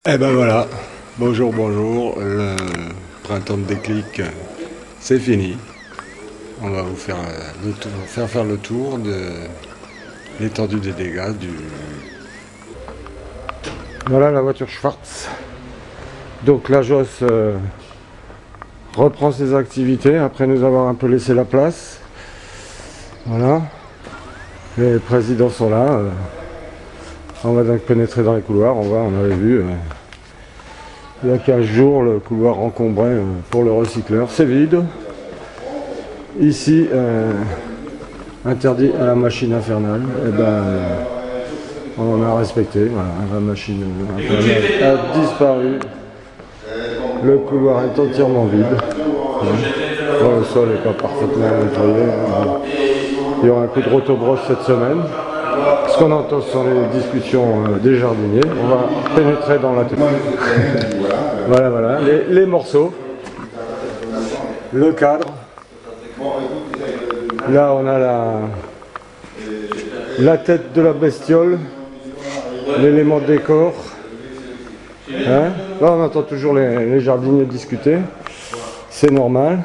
Eh ben voilà, bonjour, bonjour, le printemps de déclic, c'est fini. On va vous faire, faire le tour de l'étendue des dégâts du... Voilà la voiture Schwarz. Donc la JOS reprend ses activités après nous avoir un peu laissé la place. Voilà, les présidents sont là. On va donc pénétrer dans les couloirs, on avait vu... il y a 15 jours, le couloir encombré pour le recycleur, c'est vide. Ici, interdit à la machine infernale, et ben, on a respecté, voilà, la machine infernale a disparu. Le couloir est entièrement vide. Bon, le sol n'est pas parfaitement nettoyé. Il y aura un coup de rotobrosse cette semaine. Ce qu'on entend sont les discussions des jardiniers. On va pénétrer dans la tête. Voilà, voilà, les morceaux, le cadre. Là, on a la tête de la bestiole, l'élément de décor. Hein, là, on entend toujours les jardiniers discuter. C'est normal.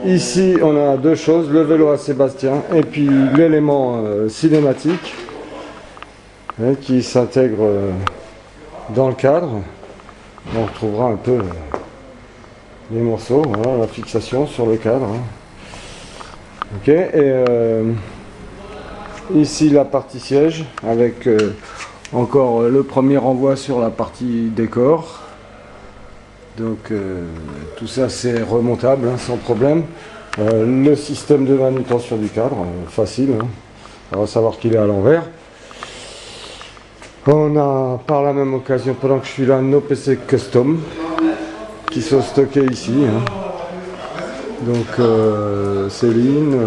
Ici, on a deux choses, le vélo à Sébastien et puis l'élément cinématique hein, qui s'intègre dans le cadre. On retrouvera un peu les morceaux, voilà, la fixation sur le cadre. Hein. Ok, et ici la partie siège avec encore le premier renvoi sur la partie décor. Donc tout ça c'est remontable hein, sans problème. Le système de manutention du cadre, facile, hein. On va savoir qu'il est à l'envers. On a par la même occasion, pendant que je suis là, nos PC custom qui sont stockés ici. Hein. Donc Céline,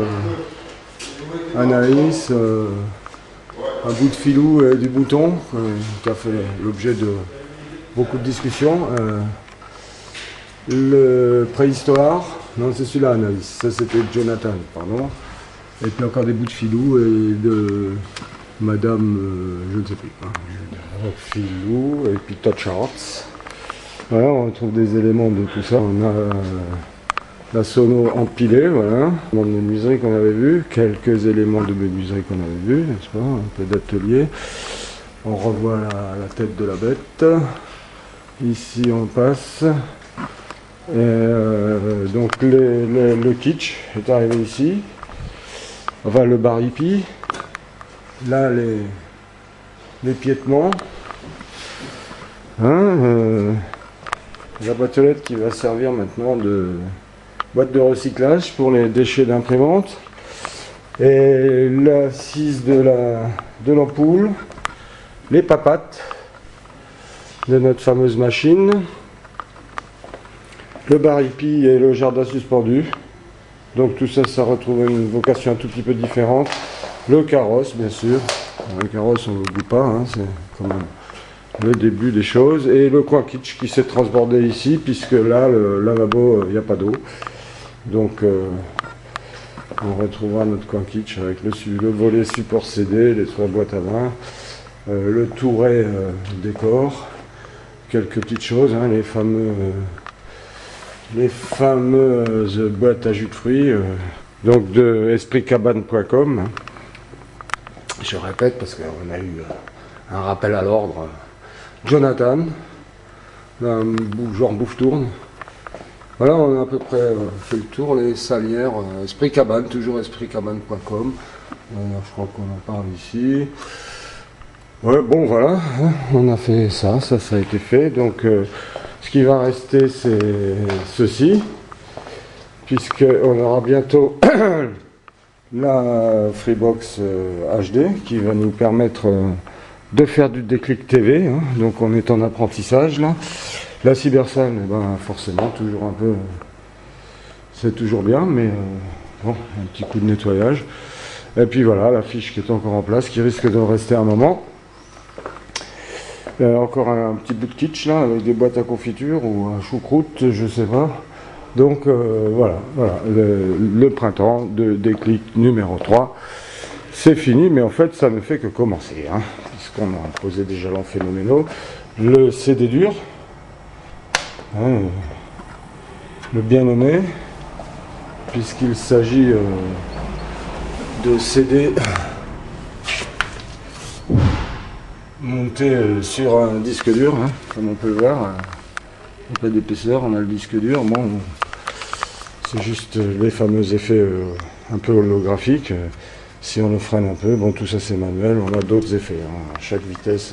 Anaïs, un bout de filou et du bouton qui a fait l'objet de beaucoup de discussions. Le préhistoire, non c'est celui-là Anaïs, ça c'était Jonathan, pardon. Et puis encore des bouts de filou et de Madame, je ne sais plus, hein. Filou et puis Touch Arts. Voilà, on retrouve des éléments de tout ça. On a la sono empilée, voilà, de menuiserie qu'on avait vu, quelques éléments de menuiserie qu'on avait vu, n'est-ce pas, un peu d'atelier. On revoit la tête de la bête. Ici on passe. Et donc le kitsch est arrivé ici. Enfin le bar hippie. Là les piétements. Hein, la boîte aux lettres qui va servir maintenant de boîte de recyclage pour les déchets d'imprimante. Et l'assise de l'ampoule. Les papates de notre fameuse machine. Le bar hippie et le jardin suspendu. Donc tout ça, ça retrouve une vocation un tout petit peu différente. Le carrosse, bien sûr. Le carrosse, on ne l'oublie pas, hein, c'est quand même le début des choses. Et le coin kitsch qui s'est transbordé ici, puisque là, le lavabo, il n'y a pas d'eau. Donc on retrouvera notre coin kitsch avec le volet support CD, les trois boîtes à vin, le touret décor, quelques petites choses, hein, les fameuses boîtes à jus de fruits, donc de espritcabane.com. Je répète parce qu'on a eu un rappel à l'ordre. Jonathan, genre bouffe-tourne. Voilà, on a à peu près fait le tour, les salières, Esprit Cabane, toujours espritcabane.com. Je crois qu'on en parle ici. Ouais, bon voilà, on a fait ça a été fait. Donc ce qui va rester c'est ceci, puisqu'on aura bientôt la Freebox HD qui va nous permettre de faire du déclic TV, hein. Donc on est en apprentissage là. La Cybersal, eh ben, forcément toujours un peu, c'est toujours bien, mais bon, un petit coup de nettoyage. Et puis voilà, la fiche qui est encore en place, qui risque de rester un moment. Encore un petit bout de kitsch là, avec des boîtes à confiture ou à choucroute, je sais pas. Donc voilà, le printemps de déclic numéro 3. C'est fini, mais en fait ça ne fait que commencer, hein, puisqu'on a posé des jalons phénoménaux. le CD dur, hein, le bien nommé, puisqu'il s'agit de CD monté sur un disque dur, hein, comme on peut le voir. Il n'y a pas d'épaisseur, on a le disque dur. Bon, c'est juste les fameux effets un peu holographiques. Si on le freine un peu, bon, tout ça c'est manuel, on a d'autres effets, hein, à chaque vitesse.